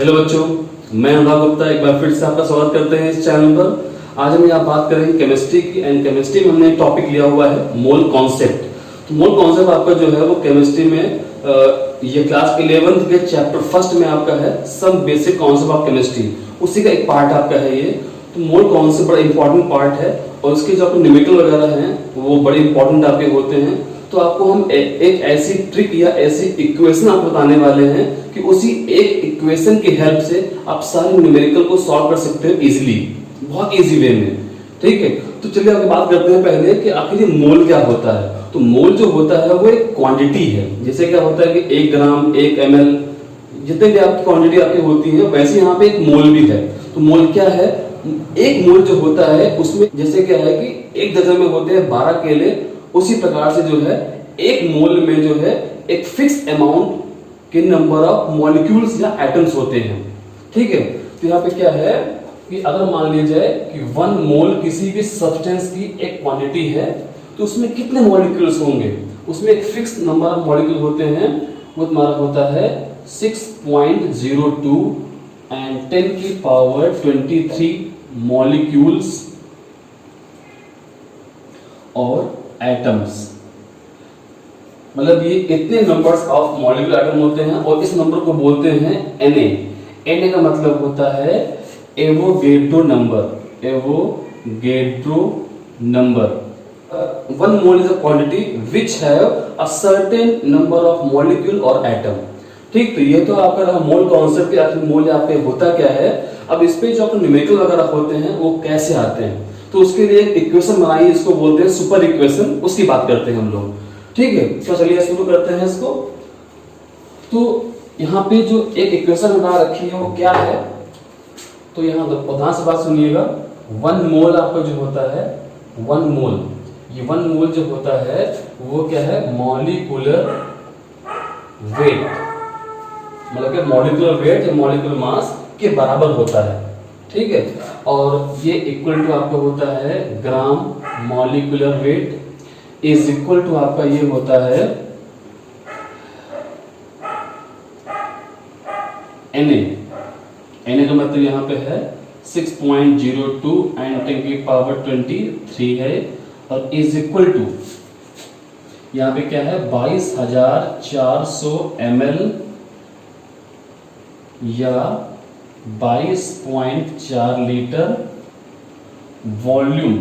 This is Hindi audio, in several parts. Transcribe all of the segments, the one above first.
हेलो बच्चों, मैं अनुराग गुप्ता एक बार फिर से आपका स्वागत करते हैं इस चैनल पर। आज हम यहाँ बात करेंगे केमिस्ट्री की एंड केमिस्ट्री में हमने एक टॉपिक लिया हुआ है मोल कॉन्सेप्ट। तो मोल कॉन्सेप्ट आपका जो है वो केमिस्ट्री में ये क्लास 11th के चैप्टर फर्स्ट में आपका है some basic concept of chemistry, उसी का एक पार्ट आपका है ये। तो मोल कॉन्सेप्ट बड़ा इंपॉर्टेंट पार्ट है और उसके जो आपके न्यूमेरिकल वगैरह हैं वो बड़े इंपॉर्टेंट आपके होते हैं। तो आपको हम एक ऐसी ट्रिक या ऐसी इक्वेशन आप बताने वाले हैं कि उसी एक इक्वेशन की हेल्प से आप सारे न्यूमेरिकल को सॉल्व कर सकते हो इजीली, बहुत इजी वे में। ठीक है, तो चलिए आगे बात करते हैं पहले कि आखिर मोल क्या होता है। तो मोल जो होता है वो एक क्वांटिटी है। जैसे क्या होता है कि 1 ग्राम 1 ml जितने भी आपकी क्वांटिटी आपकी होती है वैसे यहाँ पे एक मोल भी है। तो मोल क्या है? एक मोल जो होता है उसमें जैसे क्या है कि 1 दर्जन में होते हैं 12 केले, उसी प्रकार से जो है एक मोल में जो है एक फिक्स अमाउंट के नंबर ऑफ मॉलिक्यूल्स या एटम्स होते हैं। ठीक है, तो यहाँ पे क्या है कि अगर मान लिया जाए कि 1 मोल किसी भी सब्सटेंस की एक क्वांटिटी है तो उसमें कितने मॉलिक्यूल्स होंगे, उसमें एक फिक्स नंबर ऑफ मॉलिक्यूल होते हैं। वो तुम्हारा होता है 6.02 एंड 10 की पावर 23 मॉलिक्यूल्स और एटम्स। मतलब ये इतने नंबर्स ऑफ मॉलिक्यूलर एटम होते हैं और इस नंबर को बोलते हैं Na। Na का मतलब होता है Avogadro number. Avogadro number 1 mole is a quantity which have a certain number of molecule और atom। ठीक, तो ये तो आपका रहा मोल कॉन्सेप्ट। आखिर मोल यहाँ पे होता क्या है। अब इस पे जो आपके न्यूमेरिकल वगैरह होते हैं वो कैसे आते हैं, तो उसके लिए एक इक्वेशन बनाई, इसको बोलते हैं सुपर इक्वेशन, उसकी बात करते हैं हम लोग। ठीक है, तो चलिए शुरू करते हैं इसको। तो यहाँ पे जो एक इक्वेशन बना रखी है वो क्या है, तो यहाँ ध्यान से बात सुनिएगा। 1 मोल आपका जो होता है 1 मोल, ये 1 मोल जो होता है वो क्या है, मॉलिक्यूलर वेट, मतलब कि मॉलिक्यूलर वेट या मॉलिक्यूलर मास के बराबर होता है। ठीक है, और ये इक्वल टू आपका होता है gram molecular weight is equal to आपका ये होता है Na। Na का मतलब यहाँ पे है 6.02 एंड 10 की पावर 23 है और इज इक्वल टू यहाँ पे क्या है 22,400 ml या 22.4 लीटर वॉल्यूम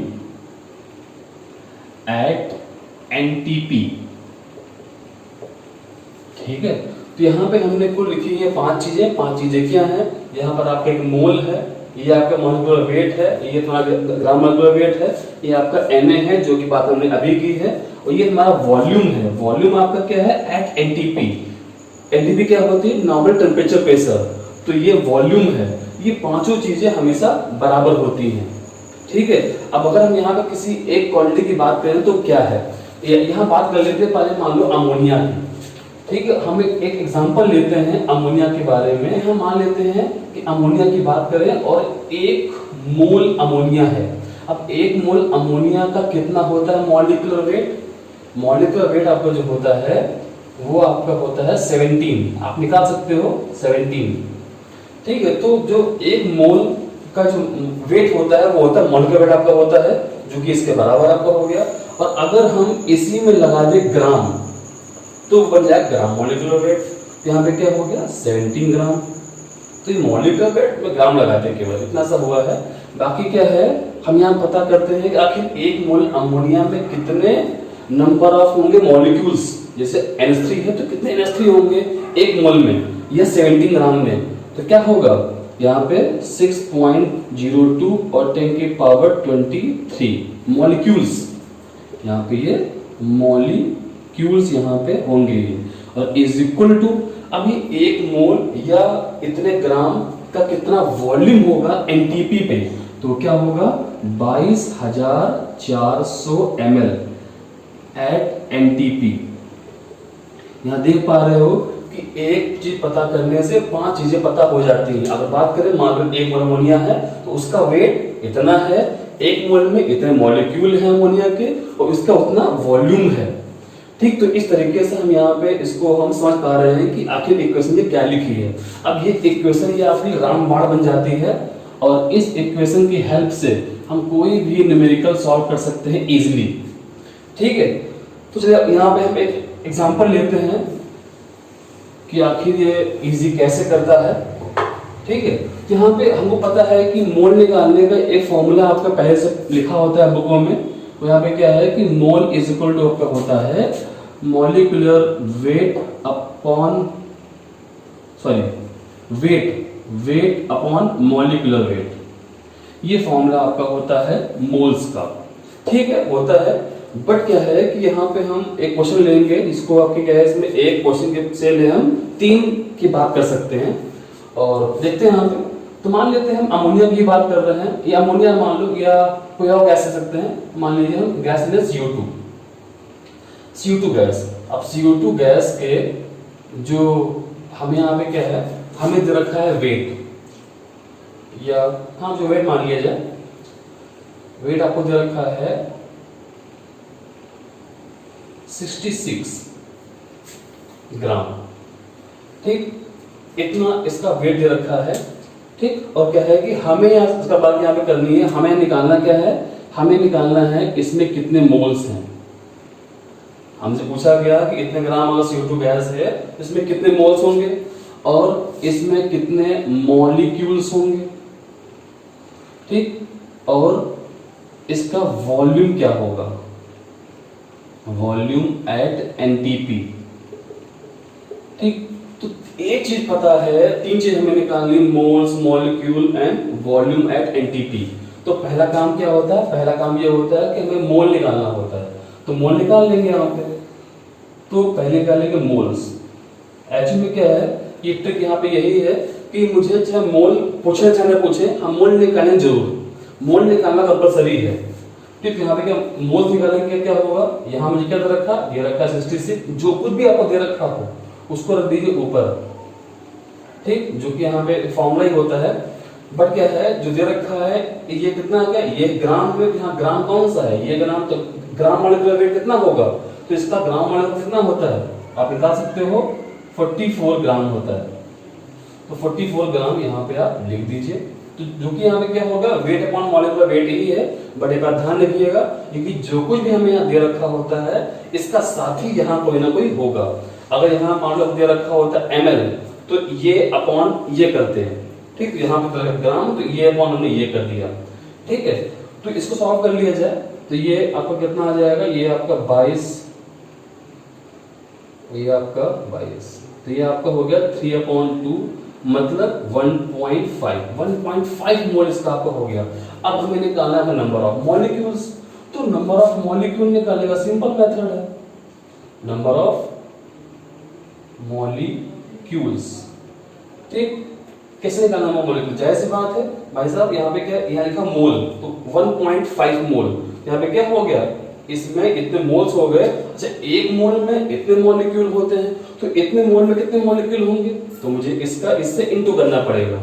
एट NTP। ठीक है, तो यहाँ पे हमने कुल लिखी है 5 चीजें। 5 चीजें क्या हैं? यहाँ पर आपका एक मोल है, ये आपका मॉलिक्यूलर वेट है, ये तुम्हारा ग्राम मॉलिक्यूलर वेट है, ये आपका Na है जो कि बात हमने अभी की है, और ये हमारा वॉल्यूम है। वॉल्यूम आपका क्या है एट NTP। NTP क्या होती है? Normal temperature pressure. तो ये वॉल्यूम है। ये पांचों चीजें हमेशा बराबर होती हैं। ठीक है, अब अगर हम यहाँ पर किसी एक क्वांटिटी की बात करें तो क्या है, यहाँ बात कर लेते हैं पहले मान लो अमोनिया की। ठीक है, हम एक एग्जांपल लेते हैं अमोनिया के बारे में। हम मान लेते हैं कि अमोनिया की बात करें और 1 मोल अमोनिया है। अब 1 मोल अमोनिया का कितना होता है मॉलिक्यूलर वेट? मॉलिक्यूलर वेट आपका जो होता है वो आपका होता है 17। आप निकाल सकते हो 17। ठीक है, तो जो 1 मोल का जो वेट होता है वो होता है मॉलिक्यूलर वेट आपका होता है जो कि इसके बराबर आपका हो गया। और अगर हम इसी में लगा दे ग्राम तो बन जाए ग्राम मॉलिक्यूलर वेट। यहाँ पे क्या हो गया 17 ग्राम। तो ये मॉलिक्यूलर वेट में ग्राम लगाते केवल इतना सा हुआ है। बाकी क्या है, हम यहाँ पता करते हैं कि आखिर 1 मोल अमोनिया में कितने नंबर ऑफ होंगे मॉलिक्यूल्स। जैसे NH3 है तो कितने NH3 होंगे 1 मोल में या 17 ग्राम में, तो क्या होगा यहाँ पे 6.02 और 10 की पावर 23 मॉलिक्यूल्स। यहाँ पे ये मॉलिक्यूल्स यहाँ पे होंगे और इज इक्वल टू अभी 1 मोल या इतने ग्राम का कितना वॉल्यूम होगा NTP पे, तो क्या होगा 22,400 ml एट NTP। यहाँ देख पा रहे हो कि एक चीज पता करने से 5 चीजें पता हो जाती हैं। अगर बात करें मान लो 1 मोल अमोनिया है तो उसका वेट इतना है, 1 मोल में इतने मॉलिक्यूल हैं अमोनिया के और इसका उतना वॉल्यूम है। ठीक, तो इस तरीके से हम यहाँ पे इसको हम समझ पा रहे हैं कि आखिर इक्वेशन में क्या लिखी है। अब ये इक्वेशन ये आपकी रामबाण बन जाती है और इस इक्वेशन की हेल्प से हम कोई भी न्यूमेरिकल सॉल्व कर सकते हैं इजीली। ठीक है, तो चलिए यहाँ पे हम एक एग्जांपल लेते हैं कि आखिर ये इजी कैसे करता है। ठीक है, यहाँ पे हमको पता है कि मोल निकालने का एक फॉर्मूला आपका पहले से लिखा होता है बुकों में। तो यहाँ पे क्या है कि मोल इज इक्वल टू आपका होता है molecular weight upon weight upon molecular weight. ये फॉर्मूला आपका होता है मोल्स का। ठीक है, होता है, बट क्या है कि यहाँ पे हम एक क्वेश्चन लेंगे जिसको आपके क्या है, इसमें एक क्वेश्चन के से ले हम 3 की बात कर सकते हैं और देखते हैं यहाँ पे। तो मान लेते हैं हम अमोनिया की बात कर रहे हैं, या अमोनिया मान लो या कोई और गैस ले सकते हैं। मान लीजिए हम गैस ले CO2 गैस। अब CO2 गैस के जो हमें यहाँ पे क्या है, हमें दे रखा है वेट, या हाँ जो वेट मान लिया जाए, वेट आपको दे रखा है 66 ग्राम। ठीक, इतना इसका वेट दे रखा है। ठीक, और क्या है कि हमें इसका बात यहाँ पे करनी है, हमें निकालना क्या है, हमें निकालना है इसमें कितने मोल्स हैं। हमसे पूछा गया कि इतने ग्राम अगर CO2 गैस है इसमें कितने मोल्स होंगे और इसमें कितने मॉलिक्यूल्स होंगे। ठीक, और इसका वॉल्यूम क्या होगा, वॉल्यूम एट NTP। ठीक, तो एक चीज पता है, 3 चीज हमें निकालनी, moles, molecule and volume at NTP। तो पहला काम क्या होता है, पहला काम ये होता है कि हमें मोल निकालना होता है। तो मोल निकाल लेंगे यहाँ पे। तो पहले निकालेंगे मोल्स। एक्चुअली में क्या है, ये ट्रिक यहाँ पे यही है कि मुझे चाहे मोल पूछे चाहे न पूछे, हम मोल निकालें जरूर, मोल निकालना कंपलसरी है। ठीक, यहाँ पे क्या मोल निकालेंगे, क्या होगा, यहाँ मुझे क्या दे रखा, ये रखा 66, जो कुछ भी आपको दे रखा हो उसको रख दीजिए ऊपर। ठीक, जो कि यहाँ पे फॉर्मूला ही होता है, बट क्या है जो दे रखा है ये कितना है, क्या ये ग्राम में, यहाँ ग्राम कौन सा है, ये ग्राम, तो ग्राम मॉलिक्यूलर वेट कितना होगा, तो इसका ग्राम मॉलिक्यूलर कितना होता है आप निकाल सकते हो, 44 ग्राम होता है। तो 44 ग्राम यहाँ पे आप लिख दीजिए। तो जो कि यहाँ पे क्या होगा, वेट अपॉन मॉलिक्यूलर वेट ही है, बट एक बार ध्यान रखिएगा क्योंकि जो कुछ भी हमें यहाँ दे रखा होता है इसका साथी यहाँ कोई ना कोई होगा। अगर यहाँ मान लो दे रखा होता है ml, तो ये अपॉन ये करते हैं। ठीक, यहाँ पे ग्राम, तो ये अपॉन हमने ये कर दिया। ठीक है, तो इसको सॉल्व कर लिया जाए तो ये आपका कितना आ जाएगा, ये आपका 22, ये आपका 22, तो ये आपका हो गया 3/2, मतलब 1.5 मोल इसका आपका हो गया। अब हमें निकालना है नंबर ऑफ मॉलिक्यूल्स। तो नंबर ऑफ मॉलिक्यूल निकालेगा, सिंपल मेथड है, नंबर ऑफ मॉलिक्यूल्स। ठीक, कैसे निकालना मॉलिक्यूल, जाहिर सी बात है भाई साहब, यहाँ पे क्या, यहाँ लिखा मोल, तो 1.5 मोल, यहाँ पे क्या हो गया, इसमें इतने मोल्स हो गए। अच्छा, एक मोल में इतने मॉलिक्यूल होते हैं, तो इतने मोल में कितने मॉलिक्यूल होंगे, तो मुझे इसका इससे इनटू करना पड़ेगा।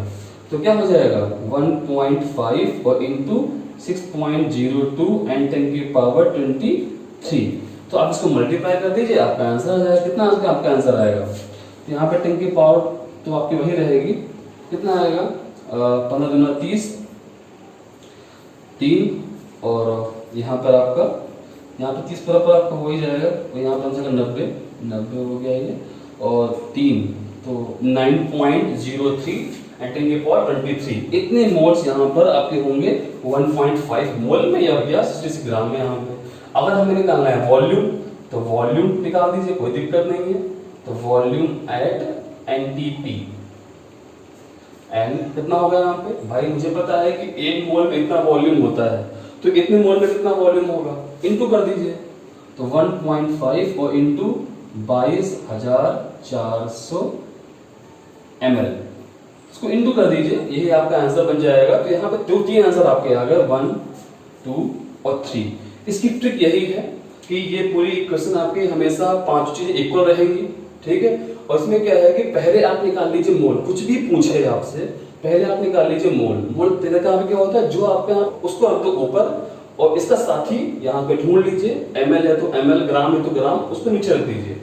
तो क्या हो जाएगा 1.5 और इनटू 6.02 एंड 10⁻23। तो आप इसको मल्टीप्लाई कर दीजिए, आपका आंसर आ जाएगा। कितना आपका आंसर आएगा, तो यहाँ पे 10 की पावर तो आपकी वही रहेगी, कितना आएगा 15 दूना 30, 3, और यहाँ पर आपका, यहाँ पे 30 पर आपका हो ही जाएगा, तो यहाँ पर 90 हो गया ये, और 3 तो 9.03 एंड 10⁻23। इतने मोल्स यहाँ पर आपके होंगे 1.5 मोल में या 66 ग्राम में। यहाँ पे अगर हमें निकालना है वॉल्यूम, तो वॉल्यूम निकाल दीजिए, कोई दिक्कत नहीं है। तो वॉल्यूम एट NTP, एन कितना होगा यहाँ पे, भाई मुझे पता है कि 1 मोल में इतना वॉल्यूम होता है, तो इतने मोल में कितना वॉल्यूम होगा, इनटू कर दीजिए। तो 1.5 और इनटू 22,400 ml, इसको इनटू कर दीजिए, यही आपका आंसर बन जाएगा। तो यहाँ पे 3 आंसर आपके आ गए, 1, 2 और 3। इसकी ट्रिक यही है कि ये पूरी इक्वेशन आपकी हमेशा 5 चीजें इक्वल रहेंगी। ठीक है, और इसमें क्या है कि पहले आप निकाल लीजिए मोल, कुछ भी पूछे आपसे पहले आप निकाल लीजिए मोल। मोल तरीका क्या होता है, जो आपके यहाँ उसको रख दो ऊपर और इसका साथी यहाँ पे ढूंढ लीजिए, ml है तो ml, ग्राम है तो ग्राम, उसको नीचे रख दीजिए।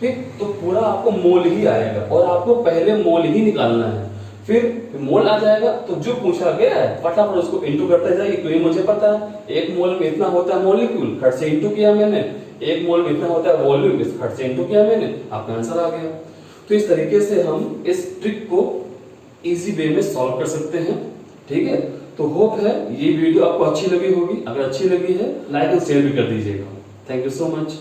ठीक, तो पूरा आपको मोल ही आएगा और आपको पहले मोल ही निकालना है, फिर मोल आ जाएगा तो जो पूछा गया है फटाफट उसको इंटू करते जाइए, क्योंकि मुझे पता है एक मोल में इतना होता है मॉलिक्यूल, खट से इंटू किया मैंने, एक मोल में इतना होता है वॉल्यूम, इस खट से इंटू किया मैंने, आपका आंसर आ गया। तो इस तरीके से हम इस ट्रिक को इजी वे में सॉल्व कर सकते हैं। ठीक है, तो होप है ये वीडियो आपको अच्छी लगी होगी, अगर अच्छी लगी है लाइक और शेयर भी कर दीजिएगा। Thank you so much.